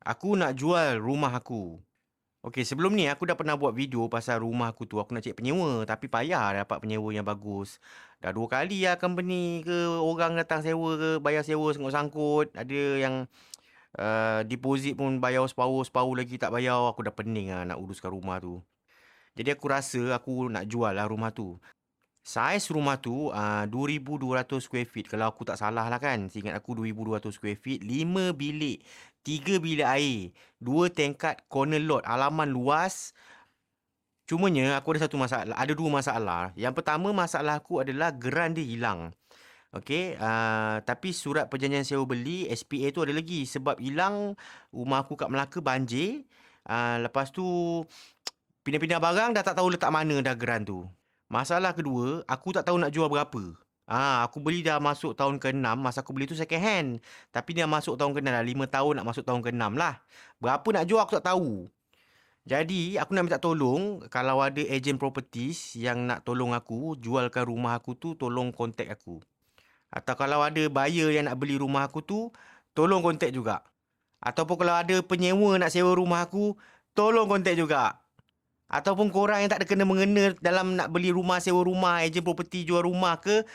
Aku nak jual rumah aku. Okey, sebelum ni aku dah pernah buat video pasal rumah aku tu. Aku nak cari penyewa tapi payah dapat penyewa yang bagus. Dah 2 kali lah company ke orang datang sewa ke bayar sewa sangkut-sangkut. Ada yang deposit pun bayar separuh lagi tak bayar. Aku dah pening lah nak uruskan rumah tu. Jadi aku rasa aku nak jual lah rumah tu. Saiz rumah tu 2,200 square feet. Kalau aku tak salah lah kan. Seingat aku 2,200 square feet. 5 bilik. 3 bilik air. 2 tingkat corner lot. Halaman luas. Cumanya aku ada satu masalah. Ada 2 masalah. Yang pertama masalah aku adalah geran dia hilang. Okey. Tapi surat perjanjian sewa beli SPA tu ada lagi. Sebab hilang rumah aku kat Melaka banjir. Lepas tu pindah-pindah barang dah tak tahu letak mana dah geran tu. Masalah kedua, aku tak tahu nak jual berapa. Aku beli dah masuk tahun ke-6. Masa aku beli tu second hand. Tapi dia masuk tahun ke-6 dah. 5 tahun nak masuk tahun ke-6 lah. Berapa nak jual aku tak tahu. Jadi, aku nak minta tolong. Kalau ada ejen properties yang nak tolong aku, jualkan rumah aku tu, tolong contact aku. Atau kalau ada buyer yang nak beli rumah aku tu, tolong contact juga. Ataupun kalau ada penyewa nak sewa rumah aku, tolong contact juga. Ataupun korang yang tak ada kena-mengena dalam nak beli rumah, sewa rumah, ejen property jual rumah ke,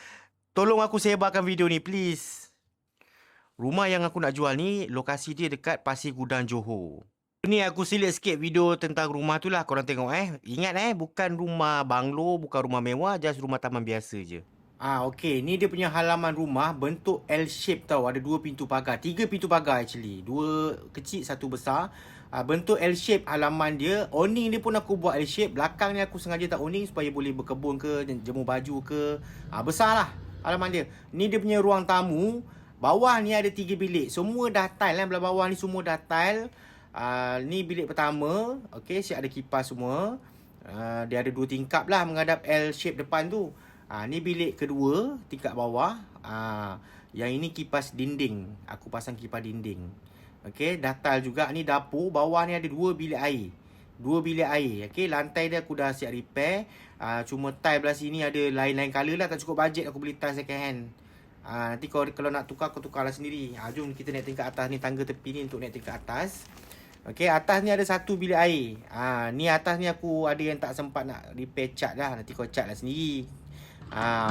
tolong aku sebarkan video ni, please. Rumah yang aku nak jual ni, lokasi dia dekat Pasir Gudang, Johor. Ni aku silik sikit video tentang rumah tu lah, korang tengok Ingat bukan rumah banglo, bukan rumah mewah, just rumah taman biasa je. Okey, ni dia punya halaman rumah bentuk L shape tau. Ada 2 pintu pagar, 3 pintu pagar actually. 2 kecil, 1 besar. Bentuk L shape halaman dia. Awning dia pun aku buat L shape. Belakang ni aku sengaja tak awning supaya boleh berkebun ke, jemur baju ke. Besar lah halaman dia. Ni dia punya ruang tamu. Bawah ni ada 3 bilik. Semua dah tile lah. Belah bawah ni semua dah tile. Ni bilik pertama. Okey, siap ada kipas semua. Dia ada 2 tingkap lah menghadap L shape depan tu. Ni bilik kedua, tingkat bawah. Yang ini kipas dinding. Aku pasang kipas dinding. Okey, dah tile juga. Ni dapur. Bawah ni ada 2 bilik air. 2 bilik air. Okey, lantai dia aku dah siap repair. Cuma tile belah sini ada lain-lain colour lah. Tak cukup bajet aku beli tile second hand. Nanti kalau nak tukar, aku tukarlah sendiri. Jom kita naik tingkat atas ni. Tangga tepi ni untuk naik tingkat atas. Okey, atas ni ada 1 bilik air. Ni atas ni aku ada yang tak sempat nak repair cat dah. Nanti kau cat lah sendiri.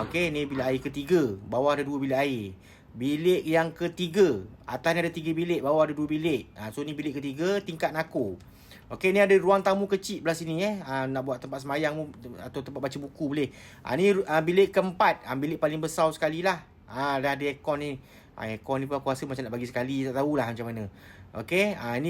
Okey, ni bilik air ketiga. Bawah ada 2 bilik air. Bilik yang ketiga. Atas ni ada 3 bilik, bawah ada 2 bilik. So ni bilik ketiga, tingkat nako. Okey, ni ada ruang tamu kecil belah sini nak buat tempat semayang atau tempat baca buku boleh. Ni bilik keempat. Bilik paling besar sekali lah. Dah ada aircon ni. Aircon ni pun aku rasa macam nak bagi sekali, tak tahulah macam mana. Okey, ni